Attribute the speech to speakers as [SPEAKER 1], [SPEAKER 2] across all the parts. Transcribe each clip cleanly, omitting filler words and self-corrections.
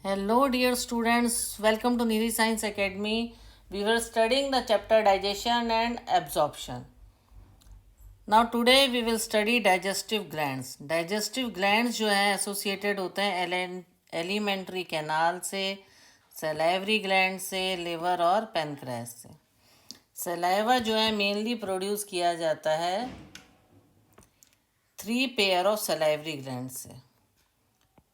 [SPEAKER 1] Hello, dear students. Welcome to Nidhi Science Academy. We were studying the chapter digestion and absorption. Now, today we will study digestive glands. Digestive glands जो है associated होते हैं alimentary canal से, salivary gland से, liver और पेनक्रेस से. Saliva जो है मेनली प्रोड्यूस किया जाता है 3 पेयर ऑफ सलाइवरी ग्लैंड से.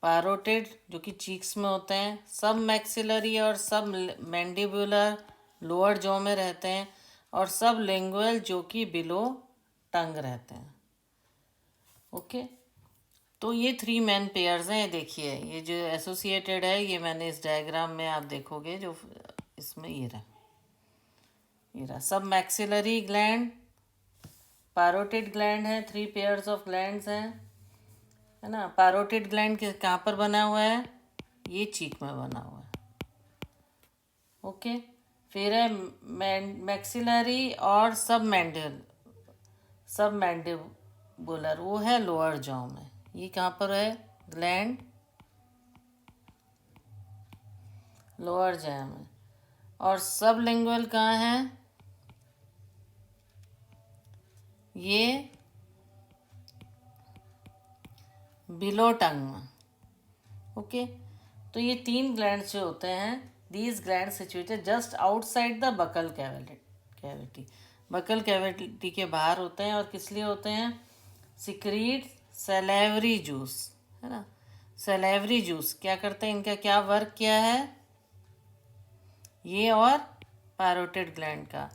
[SPEAKER 1] पैरोटिड जो कि चीक्स में होते हैं, सब मैक्सिलरी और सब मैंडिबुलर लोअर जॉ में रहते हैं, और सब लिंगुअल जो कि बिलो टंग रहते हैं. ओके, तो ये 3 मेन पेयर्स हैं. देखिए ये जो एसोसिएटेड है, ये मैंने इस डायग्राम में आप देखोगे जो इसमें ये रहा सब मैक्सिलरी ग्लैंड, पैरोटिड ग्लैंड है, 3 पेयर्स ऑफ ग्लैंड्स हैं, है ना. पैरोटिड ग्लैंड के कहाँ पर बना हुआ है? ये चीक में बना हुआ है. ओके, फिर है मैक्सिलरी और सब मैंडिबुलर, वो है लोअर जॉ में. ये कहाँ पर है? ग्लैंड लोअर जॉ में. और सब लिंगुअल कहाँ है? ये बिलो टंग में. ओके, तो ये 3 ग्लैंड्स जो होते हैं, these gland situated just outside the buccal cavity. Buccal cavity के बाहर होते हैं. और किस लिए होते हैं? सिक्रीट सैलेवरी जूस, है ना. सैलेवरी जूस क्या करते हैं? इनका क्या वर्क क्या है? ये और पैरोटिड ग्लैंड का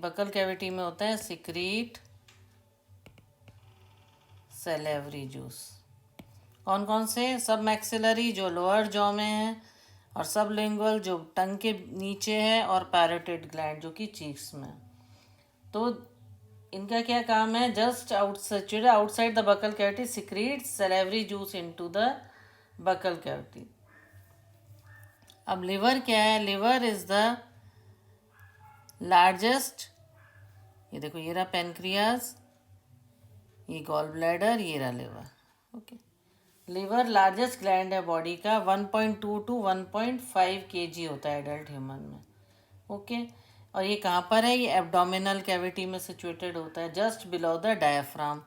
[SPEAKER 1] बकल कैविटी में होता है सिक्रीट सैलेवरी जूस. कौन कौन से? सब मैक्सिलरी जो लोअर जॉ में है, और सब लिंगुअल जो टंग के नीचे है, और पैरोटिड ग्लैंड जो कि चीक्स में. तो इनका क्या काम है? Just outside the buccal cavity secrete salivary juice into the buccal cavity. अब लिवर क्या है? लिवर इज द लार्जेस्ट, ये देखो ये रहा पेनक्रियाज, ये गॉल ब्लैडर, ये रहा liver. Okay, liver largest gland है बॉडी का. 1.2 टू 1.5 kg होता है एडल्ट ह्यूमन में. ओके, और ये कहाँ पर है? ये एब्डोमिनल कैविटी में सिचुएटेड होता है, जस्ट बिलो द डायफ्राम,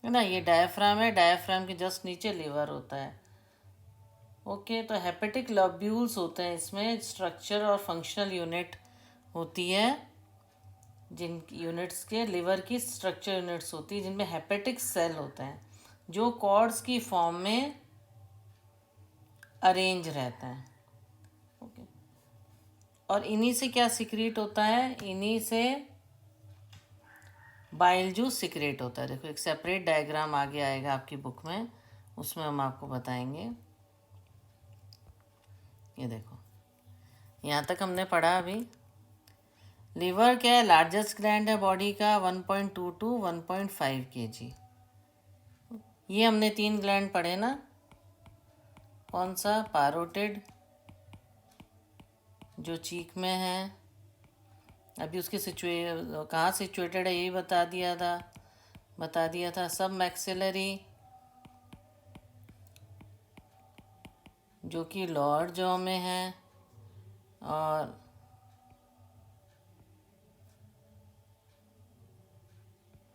[SPEAKER 1] है ना. ये डायफ्राम है, डायफ्राम के जस्ट नीचे लिवर होता है. ओके, तो हेपेटिक लॉब्यूल्स होते हैं इसमें. स्ट्रक्चर और फंक्शनल यूनिट होती है, जिन यूनिट्स के लिवर की स्ट्रक्चर यूनिट्स होती है, जिनमें हेपेटिक सेल होते हैं जो कॉर्ड्स की फॉर्म में अरेंज रहता है. ओके, और इन्हीं से क्या सिक्रीट होता है? इन्हीं से बाइल जूस सिक्रेट होता है. देखो एक सेपरेट डायग्राम आगे आएगा आपकी बुक में, उसमें हम आपको बताएंगे. ये देखो यहाँ तक हमने पढ़ा अभी. लिवर क्या है? लार्जेस्ट ग्लैंड है बॉडी का, 1.2 टू 1.5 kg. ये हमने 3 ग्लैंड पढ़े ना. कौन सा? पैरोटिड जो चीक में है. अभी उसके कहाँ सिचुएटेड है ये बता दिया था. सब मैक्सिलरी जो कि लोअर जॉ में है, और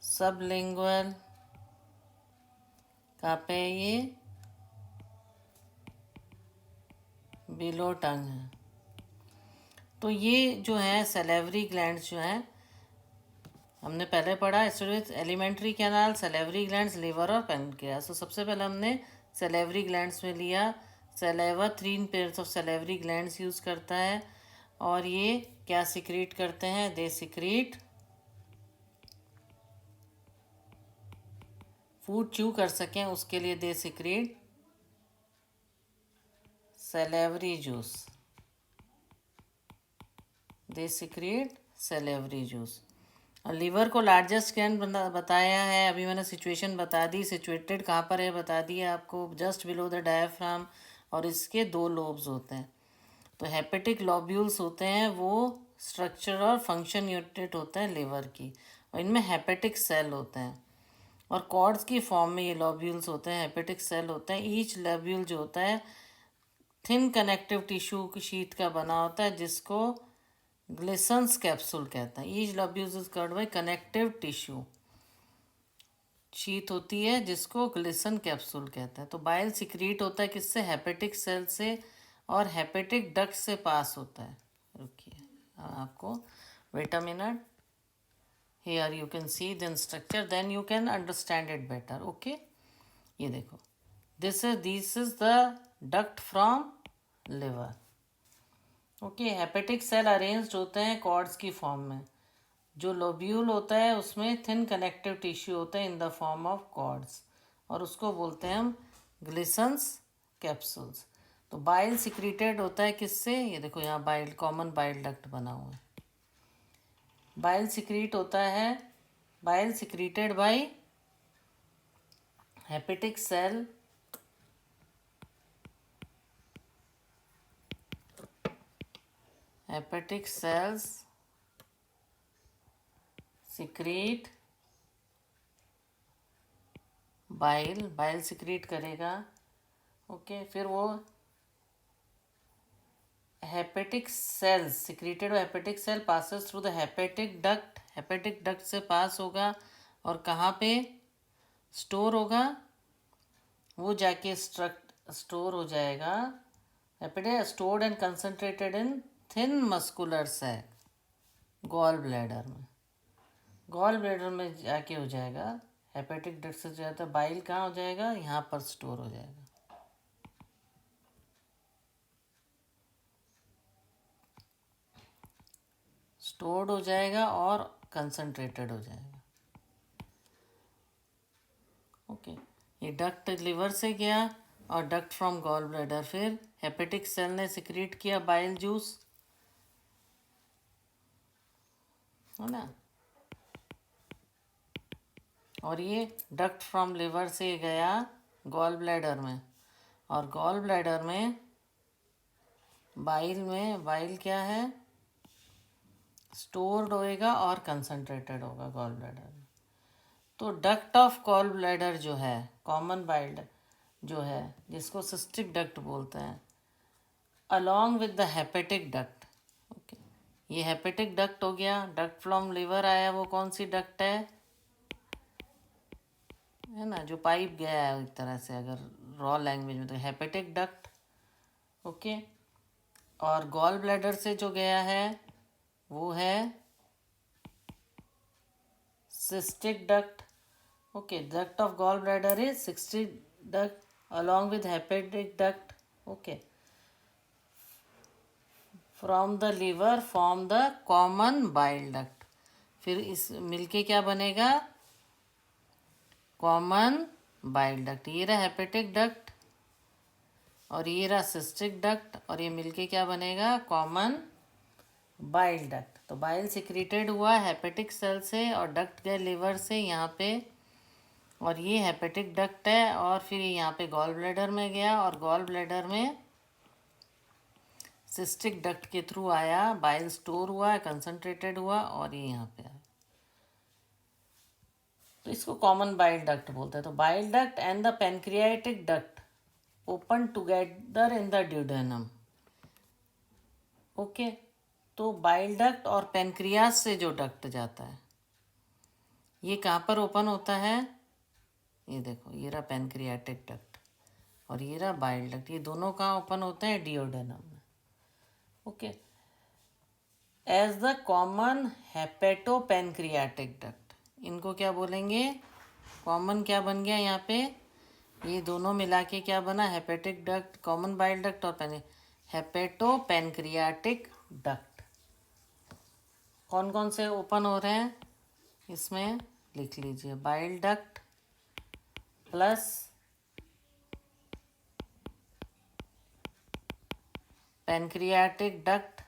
[SPEAKER 1] सब लिंगुअल कहाँ पे? ये बिलो टंग है. तो ये जो है सैलेवरी ग्लैंड्स जो हैं, हमने पहले पढ़ा एलिमेंट्री कैनाल, सैलेवरी ग्लैंड्स, लिवर और पेनक्रियास. तो सबसे पहले हमने सैलेवरी ग्लैंड्स में लिया. सैलेवा 3 पेयर्स ऑफ सैलेवरी ग्लैंड्स यूज़ करता है, और ये क्या सिक्रीट करते हैं? दे सिक्रीट फूड च्यू कर सकें उसके लिए they secrete salivary juice. They secrete salivary juice. और लिवर को लार्जेस्ट ग्लैंड बताया है. अभी मैंने सिचुएशन बता दी. सिचुएटेड कहाँ पर है बता दिया आपको, जस्ट बिलो द डायफ्राम. और इसके 2 लोब्स होते हैं. तो हेपेटिक लॉब्यूल्स होते हैं, वो स्ट्रक्चर और फंक्शन यूनिट होता है लिवर की, और इनमें हेपेटिक सेल होते हैं. और कॉर्ड्स की फॉर्म में ये लॉब्यूल्स होते हैं, हेपेटिक सेल होते हैं। ईच लॉब्यूल जो होता है थिन कनेक्टिव टिश्यू की शीट का बना होता है, जिसको ग्लिसन्स कैप्सूल कहते हैं। Each lobule is covered by connective tissue, sheet होती है जिसको ग्लिसन कैप्सूल कहते हैं। तो बाइल सिक्रीट होता है किससे? हेपेटिक सेल से, और हेपेटिक डक्ट से पास होता है। रुकिए आपको, wait a minute, here you can see the structure, then you can understand it better. Okay, ये देखो, this is the duct from liver. Okay, hepatic cell arranged होते हैं कॉर्ड्स की फॉर्म में। जो लोब्यूल होता है उसमें थिन कनेक्टिव टिश्यू होता है in the form of cords, और उसको बोलते हैं हम ग्लिसन्स कैप्सूल्स। तो बाइल सिक्रीटेड होता है किससे? ये देखो यहाँ बाइल, कॉमन बाइल डक्ट बना हुआ है। बाइल सिक्रीट होता है, bile secreted by hepatic cell, hepatic cells secrete bile, bile secrete करेगा। ओके, फिर वो hepatic cells secreted hepatic cell passes through the hepatic duct, hepatic duct से पास होगा और कहाँ पे स्टोर होगा? वो जाके स्टोर हो जाएगा। Hepatic stored and concentrated in thin muscular sac, gall bladder में, गॉल ब्लैडर में जाके हो जाएगा। हेपेटिक डक्ट से जाता है बाइल, कहाँ हो जाएगा? यहाँ पर स्टोर हो जाएगा। स्टोर्ड हो जाएगा और कंसंट्रेटेड हो जाएगा। ओके, ये डक्ट लिवर से गया और डक्ट फ्रॉम गॉल ब्लैडर, फिर हेपेटिक सेल ने सिक्रीट किया बाइल जूस, है ना, और ये डक्ट फ्रॉम लिवर से गया गॉल ब्लैडर में, और गॉल ब्लैडर में बाइल क्या है? स्टोर्ड होएगा और कंसंट्रेटेड होगा गॉल ब्लैडर में। तो डक्ट ऑफ गॉल ब्लैडर जो है, कॉमन बाइल जो है, जिसको सिस्टिक डक्ट बोलते हैं, along with the hepatic duct. Okay, ये हेपेटिक डक्ट हो गया। डक्ट फ्रॉम लिवर आया, वो कौन सी डक्ट है ना, जो पाइप गया है एक तरह से, अगर रॉ लैंग्वेज में, तो हेपेटिक डक्ट। ओके, और गॉल ब्लैडर से जो गया है वो है cystic duct. Okay, duct of gall bladder is cystic duct along with hepatic duct. Okay, from the liver form the common bile duct. फिर इस मिलके क्या बनेगा? Common bile duct. ये रहा हेपेटिक डक्ट और ये रहा सिस्टिक डक्ट, और ये मिलके क्या बनेगा? Common bile duct. तो बाइल सिक्रीटेड हुआ हेपेटिक सेल से और डक्ट गए लिवर से यहाँ पे, और ये हेपेटिक डक्ट है, और फिर यहाँ पे गॉल ब्लैडर में गया, और गॉल ब्लैडर में सिस्टिक डक्ट के थ्रू आया, बाइल स्टोर हुआ, कंसंट्रेटेड हुआ, और ये यहाँ पे आया। तो इसको कॉमन बाइल डक्ट बोलते हैं। तो bile duct and the pancreatic duct open together in the duodenum. Okay, तो बाइल डक्ट और पेनक्रियास से जो डक्ट जाता है, ये कहाँ पर ओपन होता है? ये देखो, ये रहा पेनक्रियाटिक डक्ट और ये रहा बाइल डक्ट, ये दोनों कहाँ ओपन होते हैं? डिओडेनम में। Okay, as the common hepatopancreatic duct, इनको क्या बोलेंगे? कॉमन क्या बन गया यहाँ पे? ये दोनों मिला के क्या बना? Hepatic duct, common bile duct और हेपेटोपेनक्रियाटिक डक्ट। कौन कौन से ओपन हो रहे हैं इसमें? लिख लीजिए, bile duct plus pancreatic duct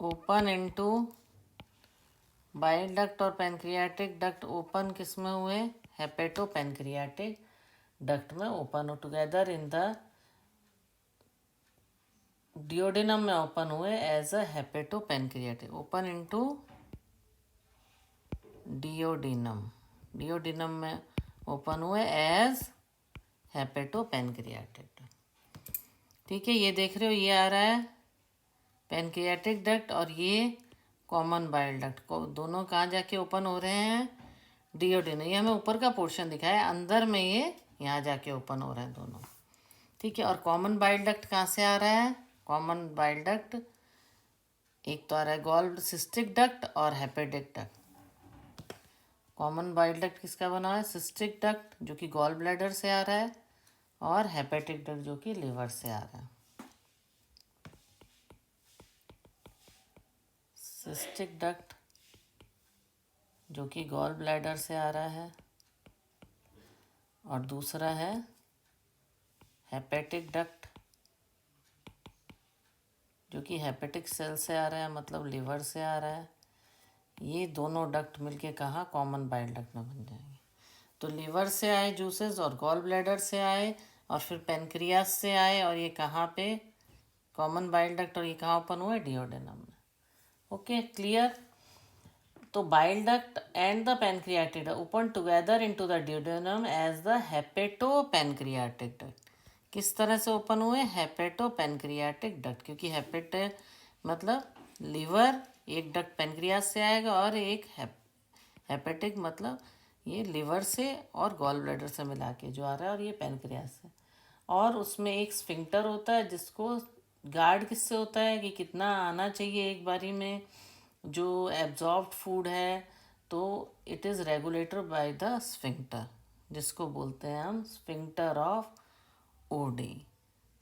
[SPEAKER 1] open into, bile duct और पेनक्रियाटिक डक्ट ओपन किस में हुए? हेपेटोपेनक्रियाटिक डक्ट में open together in the duodenum में ओपन हुए as a hepatopancreatic, open into duodenum, duodenum में ओपन हुए एज हेपेटोपेनक्रियाटिक। ठीक है, ये देख रहे हो, ये आ रहा है पेनक्रियाटिक डक्ट और ये कॉमन बाइल डक्ट को, दोनों कहाँ जाके ओपन हो रहे हैं, डिओडिनम। ये हमें ऊपर का पोर्शन दिखाया है, अंदर में ये यहाँ जाके ओपन हो रहे हैं दोनों। ठीक है, और कॉमन बाइल डक्ट कहाँ से आ रहा है, कॉमन बाइल डक्ट एक तो आ रहा है गॉल सिस्टिक डक्ट और hepatic duct. Common bile duct किसका बना है, सिस्टिक डक्ट जो कि गॉल ब्लैडर से आ रहा है, और हेपेटिक डक्ट जो कि लिवर से आ रहा है। सिस्टिक डक्ट जो कि गॉल ब्लैडर से आ रहा है, और दूसरा है हेपेटिक डक्ट जो कि हेपेटिक सेल से आ रहा है, मतलब लिवर से आ रहा है। ये दोनों डक्ट मिलके कहाँ, कॉमन बाइल डक्ट में बन जाएंगे। तो लिवर से आए जूसेस और गॉल ब्लैडर से आए और फिर पेनक्रियास से आए, और ये कहाँ पे, कॉमन बाइल डक्ट, और ये कहाँ ओपन हुआ है, डिओडेनम में। Okay, clear. तो bile duct and the pancreatic open together into the duodenum as the hepatopancreatic duct. किस तरह से ओपन हुए, हेपेटोपेनक्रियाटिक डक्ट, क्योंकि हेपेट मतलब लिवर, एक डक्ट पेनक्रियास से आएगा, और एक हेपेटिक मतलब ये लिवर से और गॉल ब्लैडर से मिला के जो आ रहा है, और ये पेनक्रियास से। और उसमें एक स्फिंक्टर होता है जिसको गार्ड किससे होता है कि कितना आना चाहिए एक बारी में जो एब्जॉर्ब्ड फूड है, तो it is regulator by the sphincter, जिसको बोलते हैं हम sphincter of OD,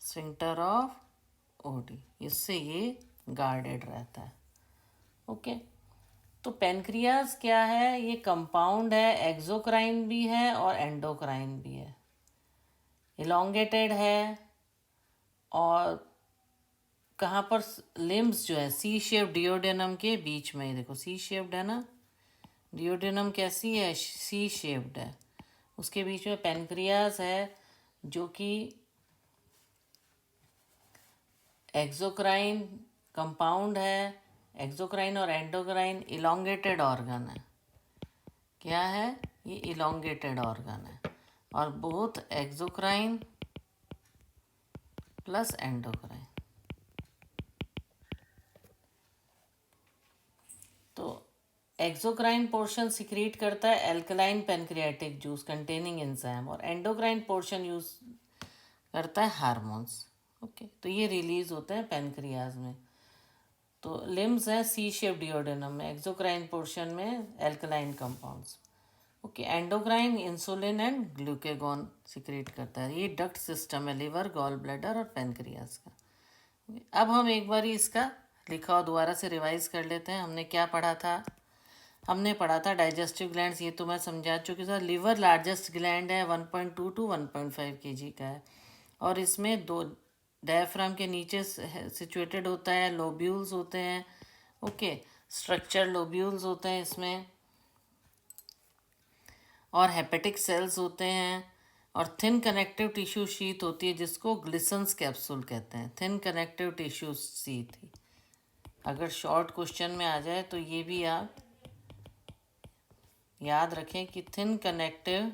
[SPEAKER 1] sphincter of OD. इससे ये गार्डेड रहता है। ओके, तो पेनक्रियास क्या है, ये कंपाउंड है, एक्सोक्राइन भी है और एंडोक्राइन भी है, इलोंगेटेड है, और कहाँ पर, लिम्स जो है सी शेप डिओडेनम के बीच में, देखो सी शेप्ड है ना, डिओडेनम कैसी है, सी शेप्ड है, उसके बीच में पेनक्रियास है जो कि एक्सोक्राइन कंपाउंड है, एक्सोक्राइन और एंडोक्राइन इलोंगेटेड ऑर्गन है। क्या है, ये इलोंगेटेड ऑर्गन है, और बोथ एक्सोक्राइन प्लस एंडोक्राइन। तो एक्सोक्राइन पोर्शन सिक्रीट करता है alkaline pancreatic juice containing enzyme, और एंडोक्राइन पोर्शन यूज करता है हार्मोन्स। ओके, तो ये रिलीज होते हैं पेनक्रियाज में। तो लिम्स हैं सी शेप डिओडेनम में, एक्सोक्राइन पोर्शन में alkaline compounds. Okay, endocrine insulin and glucagon secrete करता है। ये डक्ट सिस्टम है लिवर, गॉल ब्लैडर और पेनक्रियाज का। अब हम एक बार इसका लिखा और दोबारा से रिवाइज कर लेते हैं। हमने क्या पढ़ा था, हमने पढ़ा था डाइजेस्टिव ग्लैंड्स, ये तो मैं समझा चुकी था। लिवर लार्जेस्ट ग्लैंड है, 1.2 टू 1.5 kg का है, और इसमें दो डायफ्राम के नीचे सिचुएटेड होता है, लोब्यूल्स होते हैं। ओके, स्ट्रक्चर लोब्यूल्स होते हैं इसमें, और हेपेटिक सेल्स होते हैं, और थिन कनेक्टिव टिश्यू शीथ होती है जिसको ग्लिसन्स कैप्सूल कहते हैं, थिन कनेक्टिव टिश्यू शीथ। अगर शॉर्ट क्वेश्चन में आ जाए तो ये भी आप याद रखें कि थिन कनेक्टिव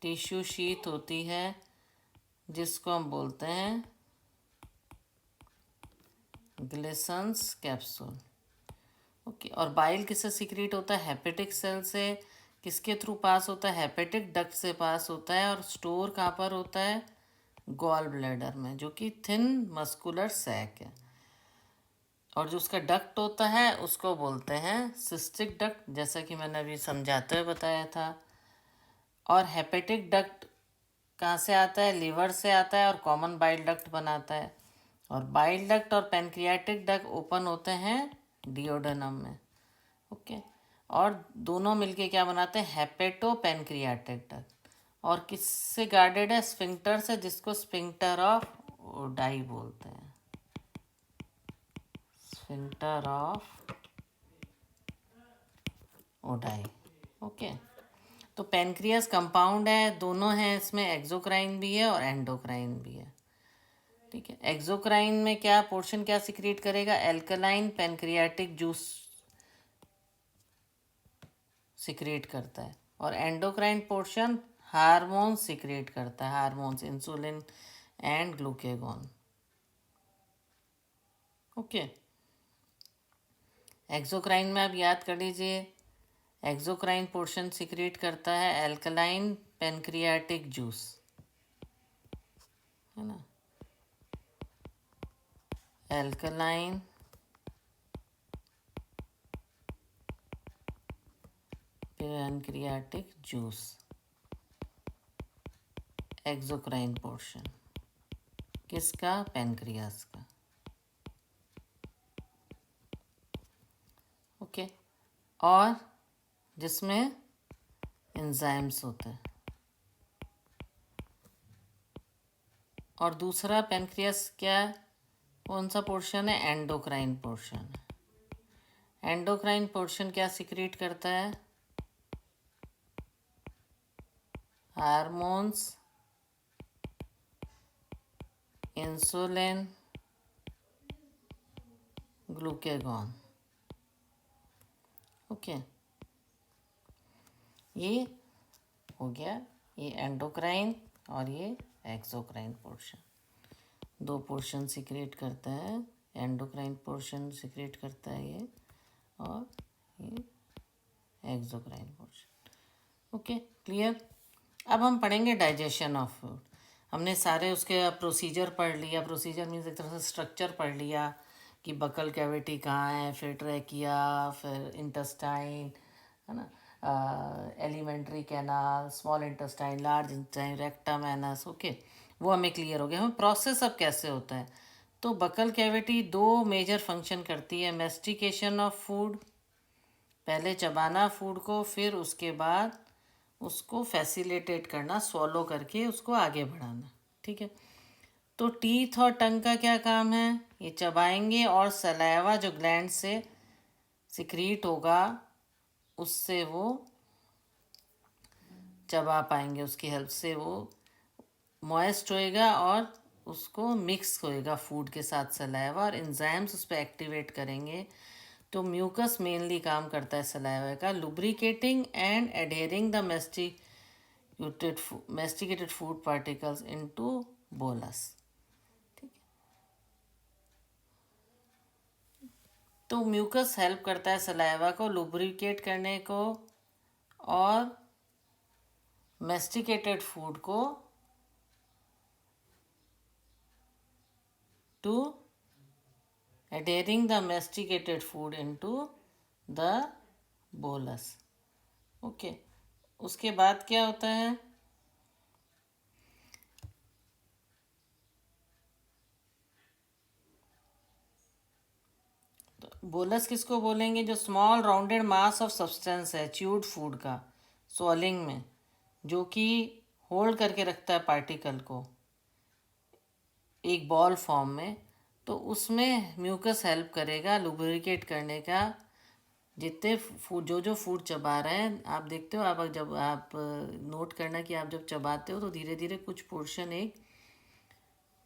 [SPEAKER 1] टिश्यू शीथ होती है जिसको हम बोलते हैं ग्लिसन्स कैप्सूल। ओके, और बाइल किससे सीक्रेट होता है, हेपेटिक सेल से। किसके थ्रू पास होता है, हेपेटिक डक्ट से पास होता है, और स्टोर कहाँ पर होता है, गॉल ब्लैडर में, जो कि थिन मस्कुलर सैक है। और जो उसका डक्ट होता है उसको बोलते हैं सिस्टिक डक्ट, जैसा कि मैंने अभी समझाते हुए बताया था। और हेपेटिक डक्ट कहाँ से आता है, लिवर से आता है, और कॉमन बाइल डक्ट बनाता है। और बाइल डक्ट और पेनक्रियाटिक डक्ट ओपन होते हैं डिओडेनम में। ओके, और दोनों मिलके क्या बनाते हैं, हेपेटो पेनक्रियाटिक डक्ट। और किससे गार्डेड है, स्फिंक्टर से, जिसको स्फिंक्टर ऑफ ओडाई बोलते हैं, स्फिंक्टर ऑफ ओडाई। ओके, तो पेनक्रियास कंपाउंड है, दोनों हैं इसमें, एक्सोक्राइन भी है और एंडोक्राइन भी है। ठीक है। एक्सोक्राइन में क्या पोर्शन क्या सिक्रीट करेगा? एल्कलाइन पेनक्रियाटिक जूस सिक्रेट करता है। और एंडोक्राइन पोर्शन हार्मोन सिक्रेट करता है, hormones insulin and glucagon. Okay. Exocrine में आप याद कर लीजिए, एक्सोक्राइन पोर्शन सिक्रेट करता है एल्कलाइन पेनक्रियाटिक जूस, है ना, alkaline pancreatic juice, exocrine portion किसका? पेनक्रियास का। ओके। और जिसमें एंजाइम्स होते हैं। और दूसरा पेनक्रियास क्या, कौन सा पोर्शन है? Endocrine portion. एंडोक्राइन पोर्शन क्या सिक्रीट करता है? Hormones, insulin, glucagon. ओके, ये हो गया, ये एंडोक्राइन और ये एक्सोक्राइन पोर्शन, दो पोर्शन सिक्रेट करता है। एंडोक्राइन पोर्शन सिक्रेट करता है ये, और ये एक्सोक्राइन पोर्शन। Okay, clear. अब हम पढ़ेंगे डाइजेशन ऑफ फूड। हमने सारे उसके प्रोसीजर पढ़ लिया, प्रोसीजर मीन्स एक तरह से स्ट्रक्चर पढ़ लिया कि बकल कैविटी कहाँ है, फिर ट्रैकिया, फिर इंटेस्टाइन, है ना, alimentary canal, small intestine, large intestine, rectum, anus. Okay, वो हमें क्लियर हो गया। हमें प्रोसेस अब कैसे होता है। तो बकल कैविटी दो मेजर फंक्शन करती है। मेस्टिकेशन ऑफ फूड, पहले चबाना फूड को, फिर उसके बाद उसको फैसिलिटेट करना, स्वॉलो करके उसको आगे बढ़ाना। ठीक है। तो टीथ और टंग का क्या काम है? ये चबाएंगे और सलाइवा जो ग्लैंड से सिक्रीट होगा उससे वो चबा पाएंगे, उसकी हेल्प से वो मॉइस्ट होएगा और उसको मिक्स होएगा फूड के साथ सलाइवा, और एंजाइम्स उस पर एक्टिवेट करेंगे। तो म्यूकस मेनली काम करता है सलाइवा का, lubricating and adhering the masticated food particles into bolus. तो म्यूकस हेल्प करता है सलाइवा को लुब्रिकेट करने को और मेस्टिकेटेड फूड को to adhering the masticated food into the bolus। Okay, उसके बाद क्या होता है? तो बोलस किसको बोलेंगे? जो small rounded mass of substance है च्यूड फूड का स्वॉलिंग में, जो कि होल्ड करके रखता है पार्टिकल को एक बॉल फॉर्म में। तो उसमें म्यूकस हेल्प करेगा लुब्रिकेट करने का। जितने फूड जो फूड चबा रहे हैं, आप देखते हो, आप जब आप नोट करना कि आप जब चबाते हो तो धीरे धीरे कुछ पोर्शन एक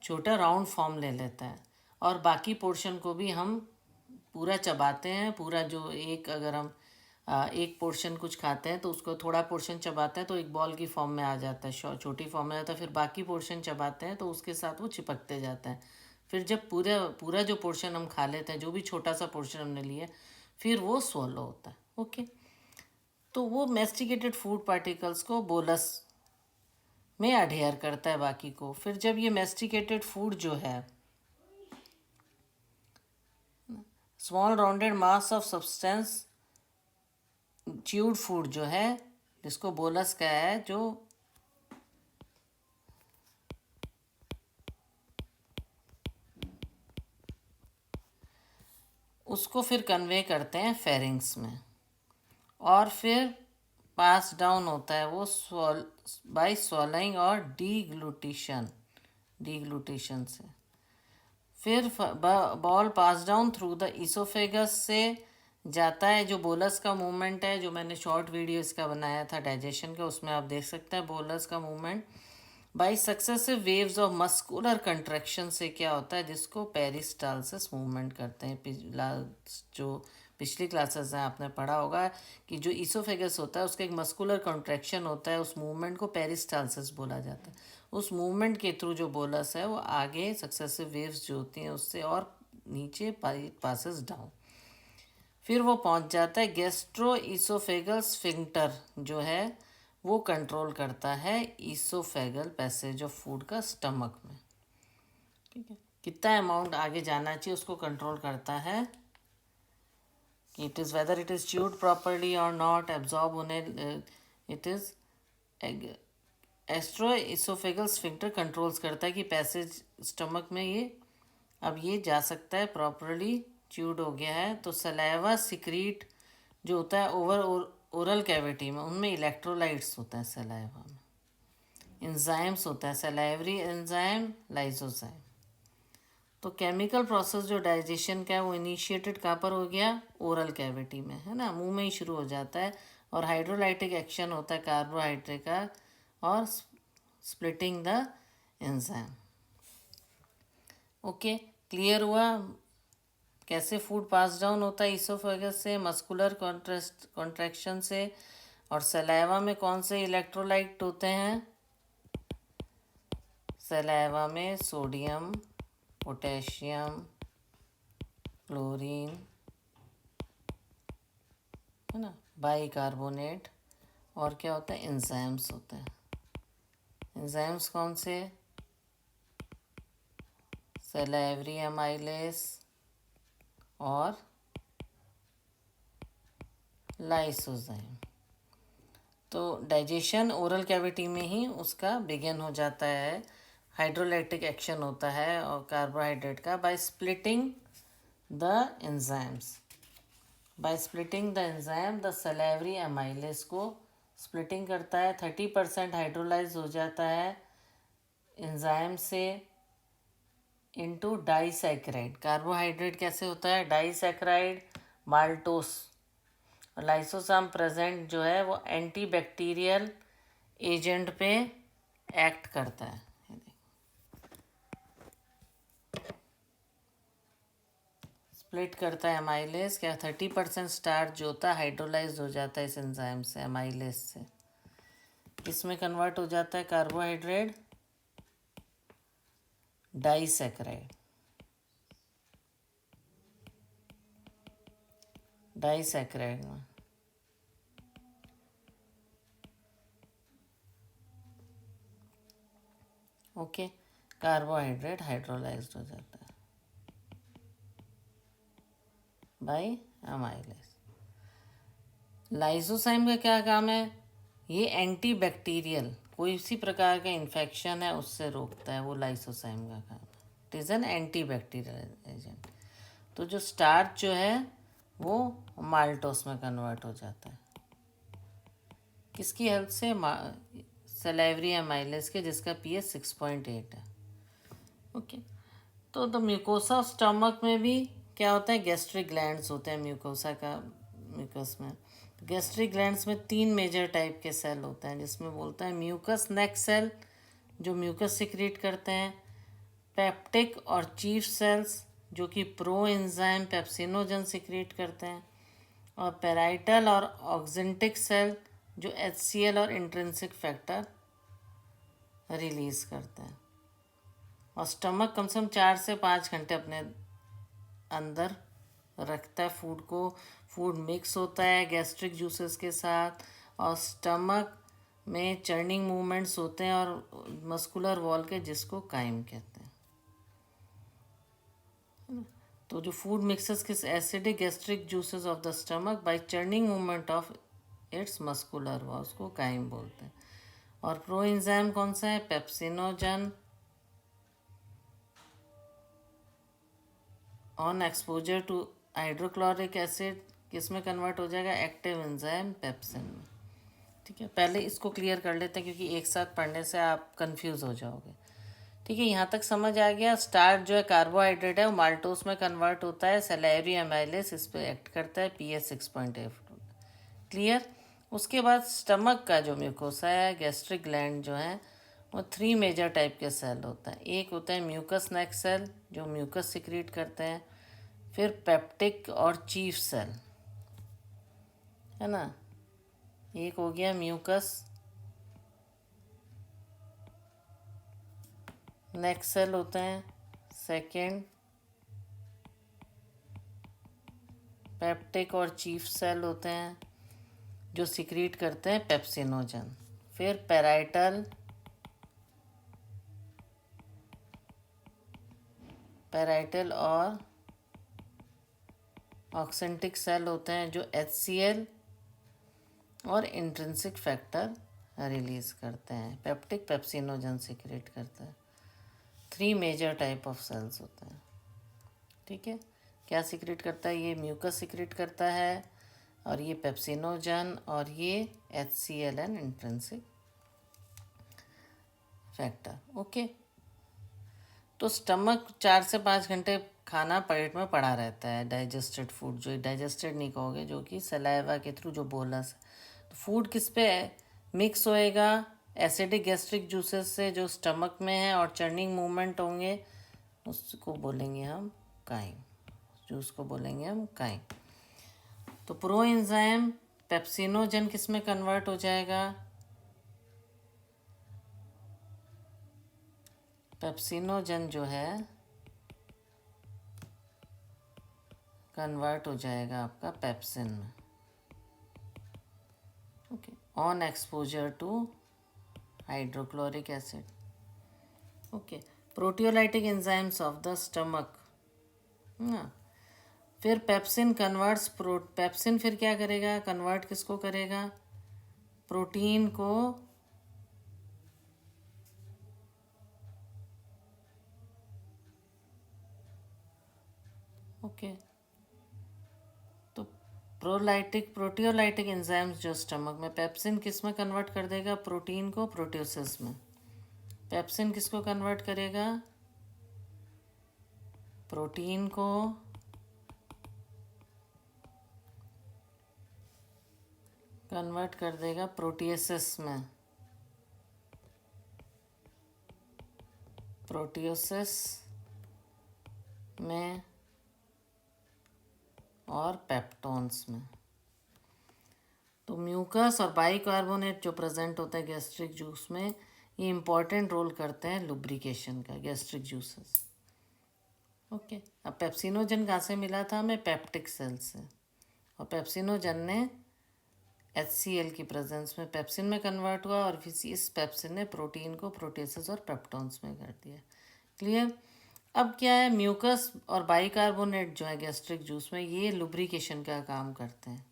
[SPEAKER 1] छोटा राउंड फॉर्म ले लेता है, और बाकी पोर्शन को भी हम पूरा चबाते हैं। पूरा जो एक, अगर हम एक पोर्शन कुछ खाते हैं तो उसको थोड़ा पोर्शन चबाते हैं तो एक बॉल की फॉर्म में आ जाता है, छोटी फॉर्म में आता है। फिर बाकी पोर्शन चबाते हैं तो उसके साथ वो चिपकते जाता है। फिर जब पूरा पूरा जो पोर्शन हम खा लेते हैं, जो भी छोटा सा पोर्शन हमने लिया, फिर वो स्वॉलो होता है। ओके, तो वो मेस्टिकेटेड फूड पार्टिकल्स को बोलस में अडेयर करता है बाकी को। फिर जब ये मेस्टिकेटेड फूड जो है, small rounded mass of substance chewed food जो है, जिसको बोलस का है, जो उसको फिर कन्वे करते हैं फेरिंग्स में, और फिर पास डाउन होता है वो बाय स्वॉलिंग और डीग्लूटेशन से। फिर ball pass down through the oesophagus से जाता है। जो बोलस का मूवमेंट है, जो मैंने शॉर्ट वीडियो इसका बनाया था डाइजेशन का, उसमें आप देख सकते हैं बोलस का movement. By successive waves of muscular contraction से क्या होता है, जिसको पेरिस्टालसिस मूवमेंट करते हैं। जो पिछली क्लासेस हैं आपने पढ़ा होगा कि जो ईसोफेगस होता है उसका एक मस्कुलर कॉन्ट्रैक्शन होता है, उस मूवमेंट को पेरिस्टालसिस बोला जाता है। उस मूवमेंट के थ्रू जो बोलस है वो आगे सक्सेसिव वेव्स जो होती हैं उससे और नीचे पासेस डाउन, फिर वो पहुंच जाता है गैस्ट्रो ईसोफेगल स्फिंक्टर जो है वो कंट्रोल करता है ईसोफेगल पैसेज ऑफ फूड का स्टमक में। ठीक है, कितना अमाउंट आगे जाना चाहिए उसको कंट्रोल करता है कि it is whether it is chewed properly और नॉट, एब्जॉर्ब होने, it is astro oesophageal sphincter controls करता है कि पैसेज स्टमक में ये अब ये जा सकता है, प्रॉपरली च्यूड हो गया है। तो सलाइवा सिक्रीट जो होता है ओवर ओरल कैविटी में, उनमें इलेक्ट्रोलाइट्स होता है सलाइवा में, एंजाइम्स होता है, सलाइवरी एंजाइम, लाइसोजाइम। तो केमिकल प्रोसेस जो डाइजेशन का है वो इनिशिएटेड कहाँ पर हो गया, ओरल कैविटी में, है ना, मुंह में ही शुरू हो जाता है। और हाइड्रोलाइटिक एक्शन होता है कार्बोहाइड्रेट का और splitting the enzyme. Okay, clear हुआ कैसे फूड पास डाउन होता है ईसोफेगस से, मस्कुलर कॉन्ट्रैक्शन से, और सलाइवा में कौन से इलेक्ट्रोलाइट होते हैं, सलाइवा में सोडियम, पोटेशियम, क्लोरीन, है ना, बाइकार्बोनेट, और क्या होता है, एंजाइम्स होते हैं। एंजाइम्स कौन से, सलाइवरी एमाइलेस और लाइसोजाइम। तो डाइजेशन ओरल कैविटी में ही उसका बिगिन हो जाता है, हाइड्रोलाइटिक एक्शन होता है और कार्बोहाइड्रेट का by splitting the enzymes. By splitting the enzyme the salivary amylase को स्प्लिटिंग करता है, 30% हाइड्रोलाइज हो जाता है एंजाइम से इनटू डाइसैकेराइड। कार्बोहाइड्रेट कैसे होता है, डाइसैकेराइड, माल्टोस। और लाइसोसोम प्रेजेंट जो है वो एंटी बैक्टीरियल एजेंट पे एक्ट करता है। स्प्लिट करता है एमाइलेस, क्या 30% स्टार्च जो होता है हाइड्रोलाइज हो जाता है इस एंजाइम से, एमाइलेस से, इसमें कन्वर्ट हो जाता है कार्बोहाइड्रेट डाइसैकेराइड। डाइसैकेराइड में ओके, कार्बोहाइड्रेट हाइड्रोलाइज्ड हो जाता है बाय एमाइलेस। लाइसोसाइम का क्या काम है, ये एंटी बैक्टीरियल कोई सी प्रकार का इन्फेक्शन है उससे रोकता है, वो लाइसोसाइम का काम है। It is an anti bacterial agent. तो जो स्टार्च जो है वो माल्टोस में कन्वर्ट हो जाता है, किसकी हेल्प से, सलाइवरी एमाइलेस के, जिसका pH 6.8 है। ओके, तो द म्यूकोसा स्टमक में भी क्या होता है, गैस्ट्रिक ग्लैंड्स होते हैं म्यूकोसा का, म्यूकस में। गैस्ट्रिक ग्लैंड्स में 3 मेजर टाइप के सेल होते हैं, जिसमें बोलता है म्यूकस नेक सेल जो म्यूकस सिक्रीट करते हैं, पेप्टिक और चीफ सेल्स जो कि प्रो एंजाइम पेप्सिनोजन सिक्रीट करते हैं, और पेराइटल और ऑक्जेंटिक सेल जो HCl और इंट्रिंसिक फैक्टर रिलीज करते हैं। और स्टमक कम से कम 4 से 5 घंटे अपने अंदर रखता है फूड को, फूड मिक्स होता है गैस्ट्रिक जूसेस के साथ, और स्टमक में चर्निंग मूवमेंट्स होते हैं और मस्कुलर वॉल के, जिसको काइम कहते हैं। तो जो फूड मिक्सेस किस acidic gastric juices of the stomach by churning movement of its muscular wall, उसको काइम बोलते हैं। और प्रो एंजाइम कौन सा है, pepsinogen on exposure to hydrochloric acid किस में कन्वर्ट हो जाएगा, एक्टिव एंजाइम पेप्सिन में। ठीक है, पहले इसको क्लियर कर लेते हैं क्योंकि एक साथ पढ़ने से आप कंफ्यूज हो जाओगे। ठीक है, यहाँ तक समझ आ गया। स्टार्च जो है कार्बोहाइड्रेट है, वो माल्टोस में कन्वर्ट होता है, सलाइवरी एमाइलेस इस पर एक्ट करता है, pH 6.8। क्लियर। उसके बाद स्टमक का जो म्यूकोसा है, गैस्ट्रिक ग्लैंड जो है वो 3 मेजर टाइप के सेल होता है। एक होता है म्यूकस नेक सेल जो म्यूकस सिक्रीट करते हैं, फिर पेप्टिक और चीफ सेल, है ना। एक हो गया म्यूकस नेक सेल होते हैं, सेकंड पेप्टिक और चीफ सेल होते हैं जो सिक्रीट करते हैं पेप्सिनोजन, फिर पैराइटल और ऑक्सेंटिक सेल होते हैं जो HCl और इंट्रिंसिक फैक्टर रिलीज करते हैं। पेप्टिक पेप्सिनोजन सिक्रेट करता है। 3 मेजर टाइप ऑफ सेल्स होते हैं, ठीक है। क्या सिक्रेट करता है? ये म्यूकस सिक्रेट करता है, और ये पेप्सिनोजन, और ये HCl and intrinsic factor. Okay, तो स्टमक 4 से 5 घंटे खाना पेट में पड़ा रहता है, डाइजेस्टेड फूड, जो डाइजेस्टेड नहीं कहोगे, जो कि सलाइवा के थ्रू जो बोलस, तो फूड किस पे मिक्स होएगा? एसिडिक गैस्ट्रिक जूसेस से जो स्टमक में है, और चर्निंग मूवमेंट होंगे, उसको बोलेंगे हम काइम, जूस को बोलेंगे हम काइम। तो प्रो एंजाइम पेप्सिनोजन किस में कन्वर्ट हो जाएगा? पेप्सिनोजन जो है कन्वर्ट हो जाएगा आपका पेप्सिन में, okay, on exposure to hydrochloric acid. Okay, proteolytic enzymes of the stomach. फिर पेप्सिन कन्वर्ट्स पेप्सिन फिर क्या करेगा? कन्वर्ट किसको करेगा? प्रोटीन को ओके, तो प्रोटियोलाइटिक एंजाइम्स जो स्टमक में, पेप्सिन किस में कन्वर्ट कर देगा? प्रोटीन को प्रोट्योसिस में। पेप्सिन किसको कन्वर्ट करेगा? प्रोटीन को कन्वर्ट कर देगा प्रोटियोसिस में, प्रोटियोसिस में और पेप्टोन्स में। तो म्यूकस और बाइकार्बोनेट जो प्रेजेंट होता है गैस्ट्रिक जूस में, ये इंपॉर्टेंट रोल करते हैं लुब्रिकेशन का, गैस्ट्रिक जूसेस। ओके, अब पेप्सिनोजन कहाँ से मिला था हमें? पेप्टिक सेल से, और पेप्सिनोजन ने HCl की प्रेजेंस में पेप्सिन में कन्वर्ट हुआ, और फिर इस पेप्सिन ने प्रोटीन को प्रोटीसेस और पेप्टोन्स में कर दिया। क्लियर? अब क्या है, म्यूकस और बाइकार्बोनेट जो है गैस्ट्रिक जूस में, ये लुब्रिकेशन का काम करते हैं।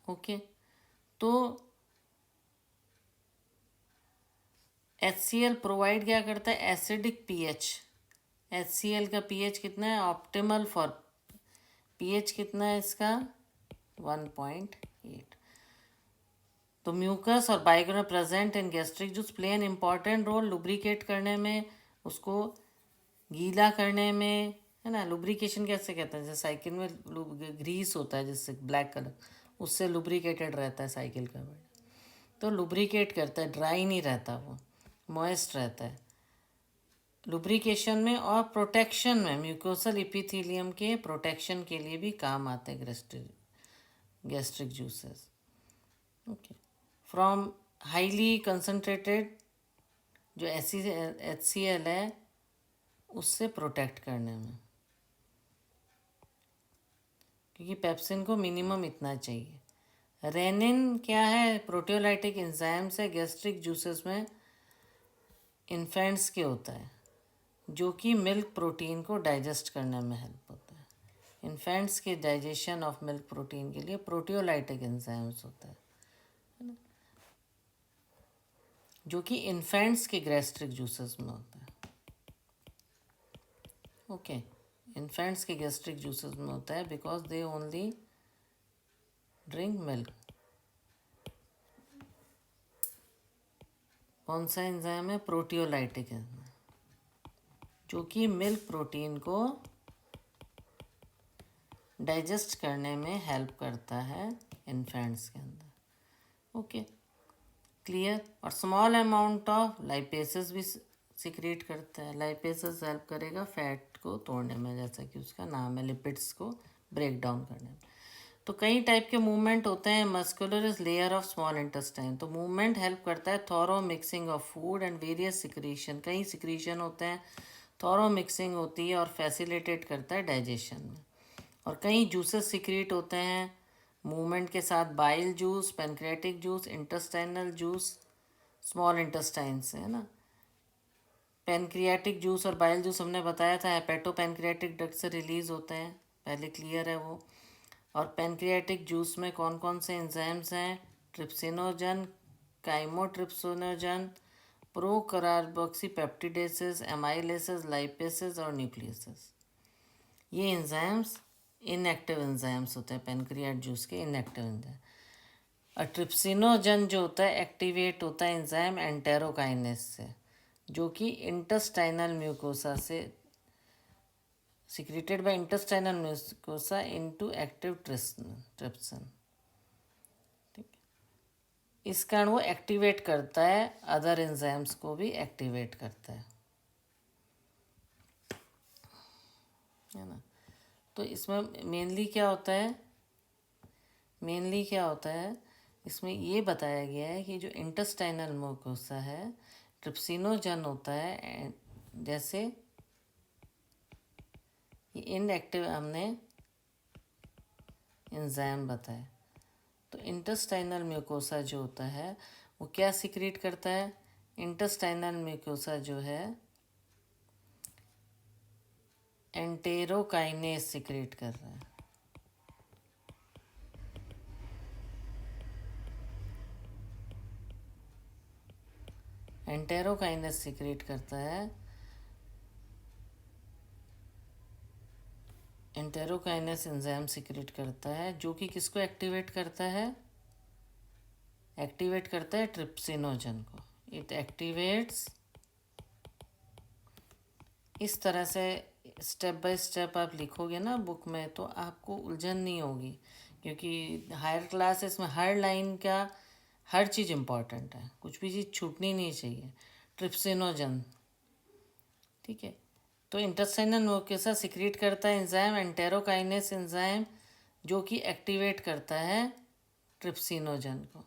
[SPEAKER 1] ओके, तो HCl प्रोवाइड क्या करता है? Acidic pH। HCl का pH कितना है? ऑप्टिमल फॉर pH कितना है इसका? 1.8। तो म्यूकस और bicarbonate present in gastric juice play an important role lubricate करने में, उसको गीला करने में, है ना। लुब्रिकेशन कैसे कहते हैं? जैसे साइकिल में ग्रीस होता है जिससे ब्लैक कलर, उससे लुब्रिकेटेड रहता है साइकिल का बॉडी, तो लुब्रिकेट करता है, ड्राई नहीं रहता, वो मॉइस्ट रहता है लुब्रिकेशन में। और प्रोटेक्शन में, म्यूकोसल एपिथेलियम के प्रोटेक्शन के लिए भी काम आते हैं gastric juices. Okay, from highly concentrated जो HCl है उससे प्रोटेक्ट करने में, क्योंकि पेप्सिन को मिनिमम इतना चाहिए। रेनिन क्या है? प्रोटियोलाइटिक एंजाइम्स है गैस्ट्रिक जूसेस में, इन्फेंट्स के होता है, जो कि मिल्क प्रोटीन को डाइजेस्ट करने में हेल्प होता है। इन्फेंट्स के डाइजेशन ऑफ मिल्क प्रोटीन के लिए प्रोटियोलाइटिक एंजाइम्स होता है ना, जो कि इन्फेंट्स के गैस्ट्रिक जूसेस में होता है। ओके, इन्फेंट्स के गैस्ट्रिक जूसेस में होता है because they only drink milk. कौन सा एंजाइम है? प्रोटियोलाइटिक एंजाइम, जो कि मिल्क प्रोटीन को डाइजेस्ट करने में हेल्प करता है इन्फेंट्स के अंदर। Okay, clear. और स्मॉल अमाउंट ऑफ लाइपेसेस भी सिक्रेट करता है। लाइपेसेस हेल्प करेगा फैट को तोड़ने में, जैसा कि उसका नाम है, लिपिड्स को ब्रेक डाउन करने में। तो कई टाइप के मूवमेंट होते हैं। Muscular is layer of small intestine, तो मूवमेंट हेल्प करता है thorough mixing of food and various secretion. कई सिक्रीशन होते हैं, थॉरो मिक्सिंग होती है और फैसिलिटेट करता है डाइजेशन में। और कई जूसेस सिक्रीट होते हैं मूवमेंट के साथ, bile juice, pancreatic juice, intestinal juice, small intestine से, है ना। पेनक्रियाटिक जूस और बाइल जूस हमने बताया था हेपेटो पेनक्रियाटिक डक्ट से रिलीज होते हैं, पहले क्लियर है वो। और पेनक्रियाटिक जूस में कौन कौन से एंजाइम्स हैं? ट्रिप्सिनोजन, काइमोट्रिप्सिनोजन, प्रोकार्बोक्सीपेप्टिडेसेस, एमाइलेसेस, लाइपेसेस और न्यूक्लियसेस। ये एंजाइम्स इनएक्टिव एंजाइम्स होते हैं, पेनक्रियाट जूस के इनएक्टिव एंजाइम। और ट्रिप्सिनोजन जो होता है एक्टिवेट होता है एंजाइम एंटेरोकाइनेस से, जो कि इंटेस्टाइनल म्यूकोसा से secreted by intestinal mucosa into active trypsin। ठीक, इस कारण वो एक्टिवेट करता है, अदर एंजाइम्स को भी एक्टिवेट करता है ना। तो इसमें मेनली क्या होता है, इसमें ये बताया गया है कि जो इंटेस्टाइनल म्यूकोसा है, ट्रिप्सिनोजन होता है, जैसे ये इनएक्टिव हमने एंजाइम बताया। तो इंटेस्टाइनल म्यूकोसा जो होता है वो क्या सिक्रीट करता है? इंटेस्टाइनल म्यूकोसा जो है एंटेरोकाइनेस सिक्रीट कर रहा है। एंटेरोकाइनेस सिक्रीट करता है, एंटेरोकाइनेस एंजाइम सिक्रीट करता है, जो कि किसको एक्टिवेट करता है? एक्टिवेट करता है ट्रिप्सिनोजन को। इट एक्टिवेट्स, इस तरह से स्टेप बाय स्टेप आप लिखोगे ना बुक में तो आपको उलझन नहीं होगी, क्योंकि हायर क्लासेस में हर लाइन का हर चीज़ इम्पॉर्टेंट है, कुछ भी चीज़ छूटनी नहीं चाहिए। ट्रिप्सिनोजन, ठीक है। तो इंटेस्टाइनल म्यूकोसा सिक्रीट करता है एंजाइम एंटेरोकाइनेस एंजाइम, जो कि एक्टिवेट करता है ट्रिप्सिनोजन को।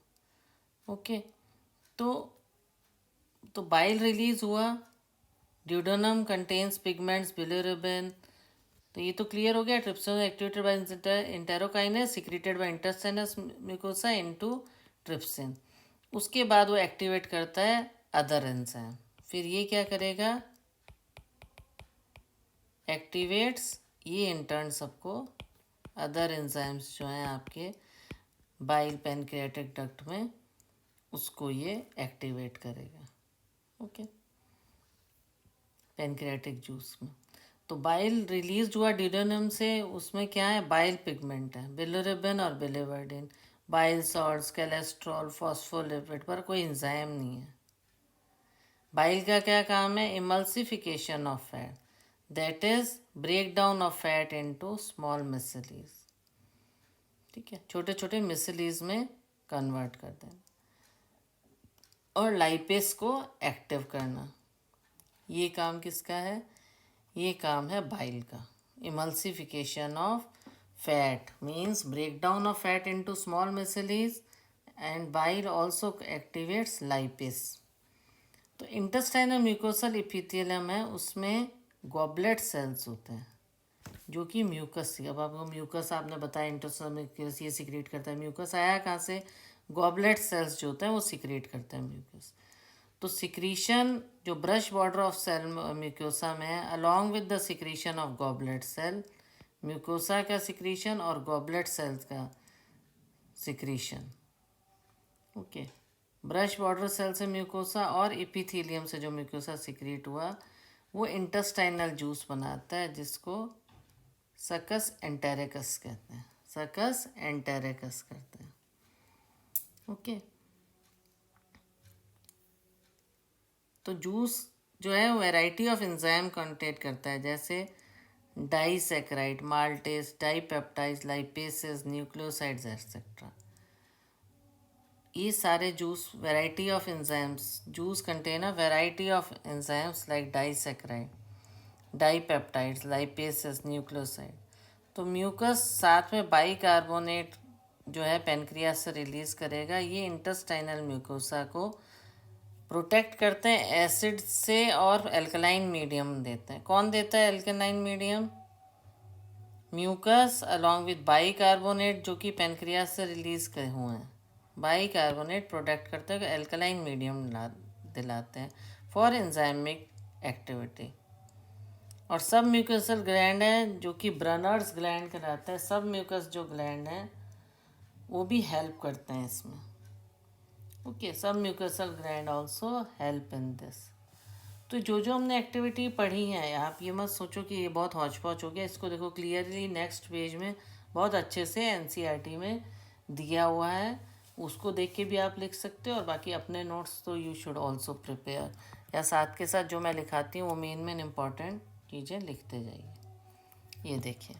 [SPEAKER 1] ओके, तो बाइल रिलीज हुआ, ड्यूडेनम कंटेन्स पिगमेंट्स, बिलिरुबिन, तो ये तो क्लियर हो गया। Trypsin activated by enterokinase secreted by intestines mucosa into trypsin. उसके बाद वो एक्टिवेट करता है अदर एंजाइम। फिर ये क्या करेगा? एक्टिवेट्स ये इंटर्न सबको, अदर एंजाइम्स जो हैं आपके बाइल पेनक्रियाटिक डक्ट में, उसको ये एक्टिवेट करेगा। ओके, पेनक्रियाटिक जूस में तो बाइल रिलीज हुआ ड्यूडेनम से, उसमें क्या है? बाइल पिगमेंट है, बिलिरुबिन और बिलिवर्डिन, बाइल सॉल्ट्स, कोलेस्ट्रॉल, फॉस्फोलिपिड, पर कोई एंजाइम नहीं है। बाइल का क्या काम है? Emulsification of fat, that is break down of fat into small micelles. ठीक है, छोटे छोटे मिसलीज में कन्वर्ट कर देना। और लाइपेस को एक्टिव करना, ये काम किसका है? ये काम है बाइल का। Emulsification of fat means break down of fat into small micelles, and bile also activates lipase. तो इंटेस्टाइनल म्यूकोसल एपिथेलियम है, उसमें गॉबलेट सेल्स होते हैं, जो कि म्यूकस, अब आपको म्यूकस आपने बताया इंटेस्टाइनल म्यूकस ये सिक्रेट करता है। म्यूकस आया कहाँ से? गॉबलेट सेल्स जो होते हैं वो सिक्रेट करते हैं म्यूकस। तो सिक्रीशन जो brush border of cell mucosa में है, along with the secretion of goblet cell, mucosa का सिक्रीशन और गॉबलेट सेल्स का secretion. Okay, brush border cell से म्यूकोसा और एपिथेलियम से जो म्यूकोसा सिक्रीट हुआ वो इंटेस्टाइनल जूस बनाता है, जिसको सकस एंटेरिकस कहते हैं। सकस एंटेरिकस कहते हैं। ओके, तो जूस जो है वैरायटी ऑफ एंजाइम कंटेन करता है, जैसे disaccharide, maltase, dipeptides, lipases, nucleosides etcetera. ये सारे juice variety of enzymes juice contain a variety of enzymes like disaccharide, dipeptides, lipases, nucleoside. तो म्यूकस साथ में बाइकार्बोनेट जो है पेनक्रियास से रिलीज करेगा। ये इंटेस्टाइनल म्यूकोसा को प्रोटेक्ट करते हैं एसिड से और एल्कलाइन मीडियम देते हैं। कौन देता है alkaline medium? Mucus along with bicarbonate जो कि पेनक्रियास से रिलीज हुए हैं। बाइकार्बोनेट प्रोटेक्ट करते हैं, एल्कलाइन मीडियम दिलाते हैं फॉर एंजाइमिक एक्टिविटी। और सब म्यूकसल ग्लैंड है जो कि ब्रनर्स ग्लैंड कहलाता है। सब म्यूकस जो ग्लैंड हैं वो भी हेल्प करते हैं इसमें। ओके, सब mucosal gland also help in this. तो जो हमने एक्टिविटी पढ़ी है, आप ये मत सोचो कि ये बहुत हौच पौच हो गया। इसको देखो क्लियरली नेक्स्ट पेज में बहुत अच्छे से एनसीईआरटी में दिया हुआ है, उसको देख के भी आप लिख सकते हो। और बाकी अपने नोट्स तो यू शुड ऑल्सो प्रिपेयर, या साथ के साथ जो मैं लिखाती हूँ वो मेन इम्पॉर्टेंट चीज़ें लिखते जाइए। ये देखिए,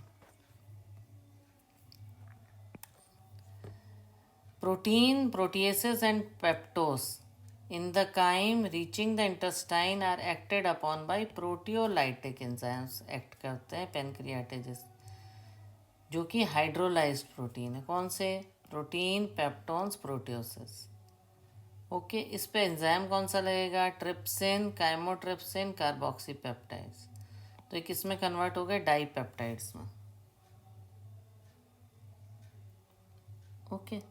[SPEAKER 1] protein, proteases and peptones in the chyme reaching the intestine are acted upon by proteolytic enzymes। Act करते हैं पेनक्रियाटेजेस जो कि हाइड्रोलाइज्ड प्रोटीन है। कौन से? Protein, peptones, प्रोटियोसेस। ओके, इस पे एंजाइम कौन सा लगेगा? Trypsin, chymotrypsin, carboxypeptidase. तो ये किस में कन्वर्ट हो गए? डाईपेप्टाइड्स में। ओके,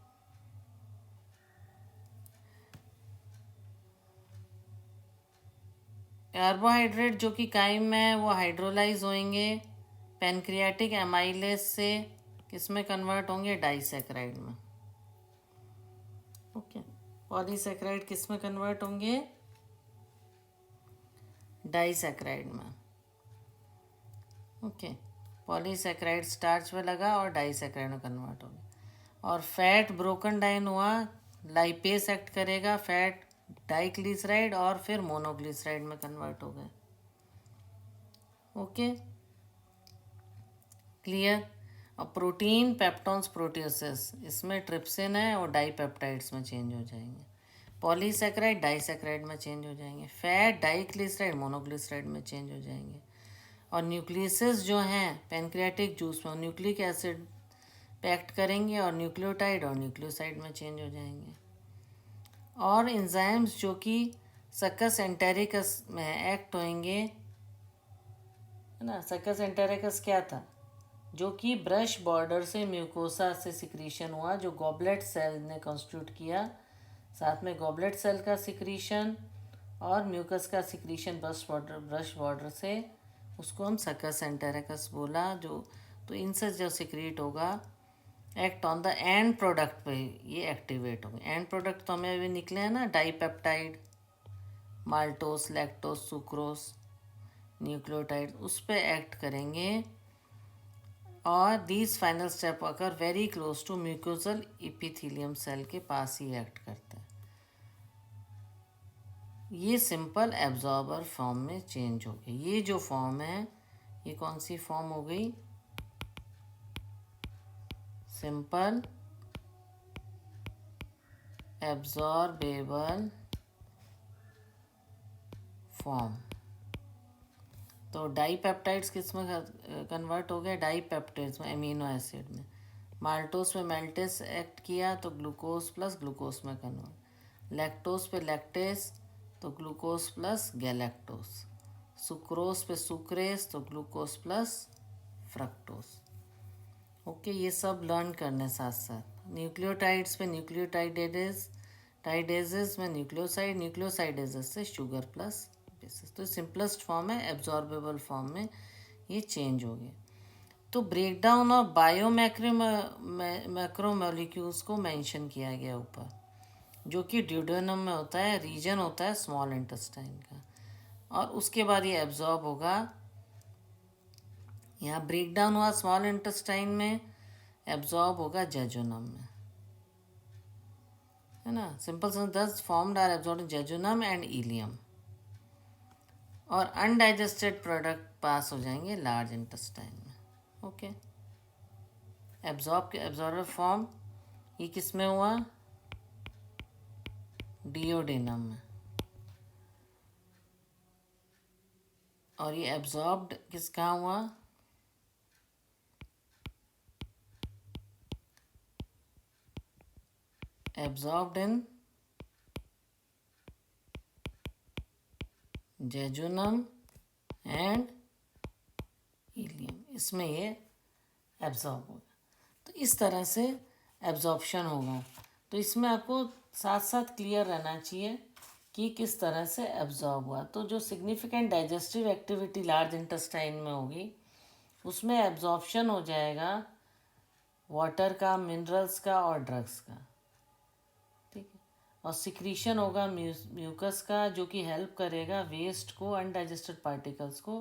[SPEAKER 1] कार्बोहाइड्रेट जो कि काइम में है वो हाइड्रोलाइज होंगे पेनक्रियाटिक एमाइलेज से, किस में कन्वर्ट होंगे? डाइसैकेराइड में। ओके, पॉलीसैकेराइड किस में कन्वर्ट होंगे? डाइसैकेराइड में। ओके, पॉलीसैकेराइड स्टार्च में लगा और डाइसैकेराइड में कन्वर्ट हो गया। और फैट ब्रोकन डाइन हुआ, लाइपेस एक्ट करेगा, फैट डाइग्लिसराइड और फिर मोनोग्लिसराइड में कन्वर्ट हो गए। Okay, clear? और प्रोटीन, पेप्टोन्स, प्रोटियोसेस, इसमें ट्रिप्सिन है और डाईपेप्टाइड्स में चेंज हो जाएंगे। पॉलीसैकेराइड डाइसैकेराइड में चेंज हो जाएंगे। फैट डाइग्लिसराइड मोनोग्लिसराइड में चेंज हो जाएंगे। और न्यूक्लियसेस जो हैं पेनक्रियाटिक जूस में न्यूक्लिक एसिड पैक्ट करेंगे और न्यूक्लियोटाइड और न्यूक्लियोसाइड में चेंज हो जाएंगे। और एंजाइम्स जो कि सक्कस एंटेरिकस में एक्ट होंगे, है ना। सक्कस एंटेरिकस क्या था? जो कि ब्रश बॉर्डर से म्यूकोसा से सिक्रीशन हुआ, जो गॉबलेट सेल ने कॉन्स्टिट्यूट किया। साथ में गॉबलेट सेल का सिक्रीशन और म्यूकस का सिक्रीशन ब्रश बॉर्डर से, उसको हम सक्कस एंटेरिकस बोला। जो तो इनसे जो सिक्रीट होगा act on the end product पे ये एक्टिवेट होंगे। एंड प्रोडक्ट तो हमें अभी निकले हैं ना, dipeptide, maltose, lactose, sucrose, nucleotide, उस पर एक्ट करेंगे। और दीज फाइनल स्टेप अगर very close to mucosal epithelium cell के पास ही एक्ट करते हैं। ये सिंपल एब्जॉर्बर फॉर्म में चेंज हो गई। ये जो फॉर्म है ये कौन सी फॉर्म हो गई? Simple absorbable form. तो डाईपेप्टाइड्स किस में कन्वर्ट हो गया? डाईपेप्टाइड्स में, एमिनो एसिड में। माल्टोस पे मेल्टेस एक्ट किया तो ग्लूकोज प्लस ग्लूकोज में कन्वर्ट। लैक्टोस पे लैक्टेस तो ग्लूकोज प्लस गैलेक्टोस। सुक्रोज पे सुक्रेस तो ग्लूकोज प्लस फ्रक्टोस। ओके, ये सब लर्न करने साथ साथ। न्यूक्लियोटाइड्स पे न्यूक्लियोटाइडेज, टाइडेजेस में न्यूक्लियोसाइड, न्यूक्लियोसाइडेजेस से शुगर प्लस बेसिस। तो सिंपलेस्ट फॉर्म है, एब्जॉर्बेबल फॉर्म में ये चेंज हो गया। तो ब्रेकडाउन ऑफ बायो मैक्रोमोलिक्यूल्स को मेंशन किया गया ऊपर, जो कि ड्यूडेनम में होता है, रीजन होता है स्मॉल इंटेस्टाइन का। और उसके बाद ये एब्जॉर्ब होगा, यहाँ ब्रेकडाउन हुआ स्मॉल इंटेस्टाइन में, एब्जॉर्ब होगा जेजुनम में, है ना। Simple sense, thus formed are absorb in jejunum and ileum. और अनडाइजेस्टेड प्रोडक्ट पास हो जाएंगे लार्ज इंटेस्टाइन में। ओके, एब्जॉर्बर फॉर्म ये किस में हुआ? डिओडेनम में, और ये एब्जॉर्ब्ड कहाँ हुआ, absorbed in jejunum and ilium, इसमें ये एब्जॉर्ब होगा। तो इस तरह से एब्जॉर्प्शन होगा। तो इसमें आपको साथ साथ क्लियर रहना चाहिए कि किस तरह से एब्जॉर्ब हुआ। तो जो significant digestive activity large intestine में होगी उसमें एब्जॉर्प्शन हो जाएगा वाटर का, मिनरल्स का और ड्रग्स का, ठीक है। और सिक्रीशन होगा म्यूकस का, जो कि हेल्प करेगा वेस्ट को, अनडाइजेस्टेड पार्टिकल्स को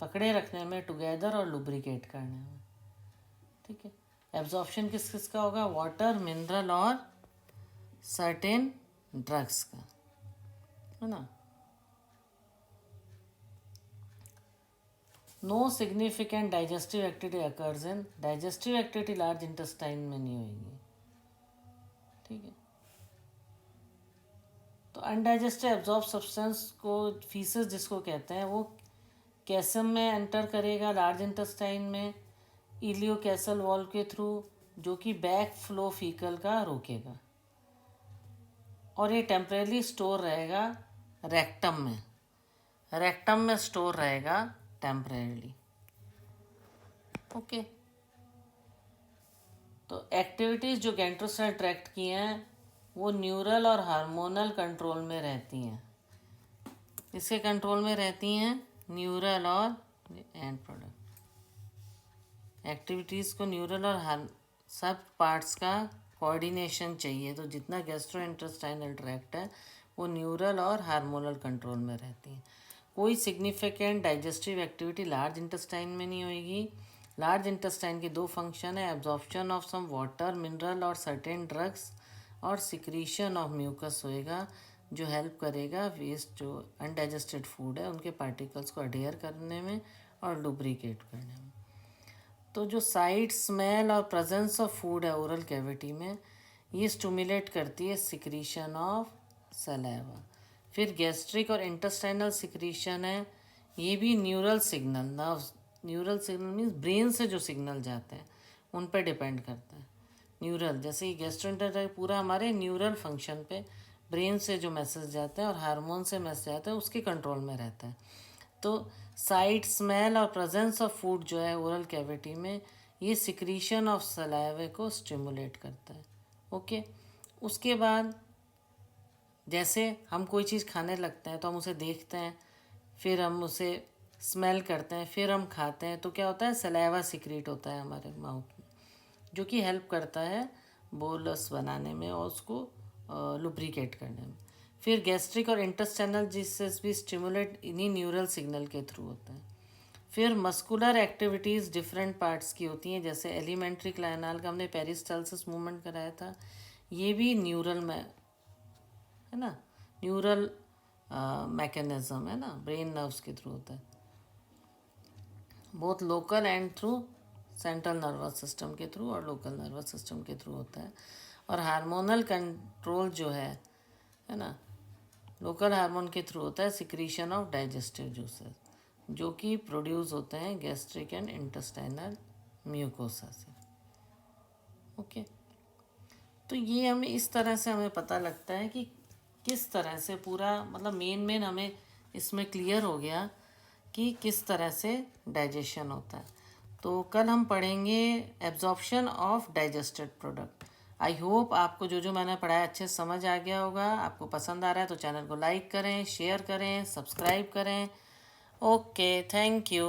[SPEAKER 1] पकड़े रखने में टुगेदर और लुब्रिकेट करने में, ठीक है। एब्जॉर्प्शन किस किस का होगा, वाटर, मिनरल और सर्टेन ड्रग्स का, है ना। No significant digestive activity occurs in, digestive activity large intestine में नहीं होगी, ठीक है। तो अनडाइजेस्टेड एब्जॉर्ब सब्सटेंस को फीसेस जिसको कहते हैं वो कैसम में एंटर करेगा लार्ज इंटेस्टाइन में इलियोकेसल वॉल के थ्रू, जो कि बैक फ्लो फीकल का रोकेगा, और ये टेम्परेली स्टोर रहेगा रेक्टम में, रेक्टम में स्टोर रहेगा टेम्परेली, ओके। तो एक्टिविटीज़ जो गैस्ट्रोसेल ट्रैक्ट की हैं वो न्यूरल और हार्मोनल कंट्रोल में रहती हैं, इसके कंट्रोल में रहती हैं न्यूरल और एंड प्रोडक्ट एक्टिविटीज़ को, न्यूरल और सब पार्ट्स का कोऑर्डिनेशन चाहिए। तो जितना गैस्ट्रो इंटेस्टाइनल ट्रैक्ट है वो न्यूरल और हार्मोनल कंट्रोल में रहती है। कोई significant digestive activity large intestine में नहीं होगी। लार्ज इंटेस्टाइन के दो फंक्शन है, absorption of some water, mineral और सर्टेन ड्रग्स, और सिक्रीशन ऑफ म्यूकस होएगा जो हेल्प करेगा वेस्ट जो अनडाइजेस्टेड फूड है उनके पार्टिकल्स को अडेयर करने में और लुब्रिकेट करने में। तो जो साइट, स्मेल और प्रेजेंस ऑफ फूड है ओरल कैविटी में, ये स्टिमुलेट करती है सिक्रीशन ऑफ सलाइवा। फिर गैस्ट्रिक और इंटेस्टाइनल सिक्रीशन है, ये भी neural signal, nerves, neural signal means brain से जो सिग्नल जाते हैं उन पर डिपेंड करता है। न्यूरल जैसे कि गैस्ट्रोइंटेस्टाइनल पूरा हमारे न्यूरल फंक्शन पे, ब्रेन से जो मैसेज जाता है और हार्मोन से मैसेज आता है उसके कंट्रोल में रहता है। तो साइट, स्मेल और प्रेजेंस ऑफ फूड जो है ओरल कैविटी में, ये सिक्रीशन ऑफ सलाइवा को स्टिमुलेट करता है, ओके। उसके बाद जैसे हम कोई चीज़ खाने लगते हैं तो हम उसे देखते हैं, फिर हम उसे स्मेल करते हैं, फिर हम खाते हैं, तो क्या होता है, सलाइवा सिक्रीट होता है हमारे माउथ में, जो कि हेल्प करता है बोलस बनाने में और उसको लुब्रिकेट करने में। फिर गैस्ट्रिक और इंटेस्टाइनल डिसीज भी स्टिमुलेट इन्हीं न्यूरल सिग्नल के थ्रू होता है। फिर मस्कुलर एक्टिविटीज़ डिफरेंट पार्ट्स की होती हैं, जैसे एलिमेंट्री क्लाइनाल का हमने पेरिस्टालसिस मूवमेंट कराया था, ये भी न्यूरल में है ना, न्यूरल मैकेनिज्म है ना, ब्रेन नर्व्स के थ्रू होता है, both local and through central nervous system के थ्रू और लोकल नर्वस सिस्टम के थ्रू होता है। और हार्मोनल कंट्रोल जो है ना, लोकल हार्मोन के थ्रू होता है, सिक्रीशन ऑफ डाइजेस्टिव जूसेस जो कि प्रोड्यूस होते हैं गैस्ट्रिक एंड इंटेस्टाइनल म्यूकोसा से, ओके। तो ये हमें इस तरह से हमें पता लगता है कि किस तरह से पूरा, मतलब मेन हमें इसमें क्लियर हो गया कि किस तरह से डाइजेशन होता है। तो कल हम पढ़ेंगे absorption of digested product. I hope आपको जो जो मैंने पढ़ाया अच्छे से समझ आ गया होगा। आपको पसंद आ रहा है तो चैनल को लाइक करें, शेयर करें, सब्सक्राइब करें। Okay, thank you.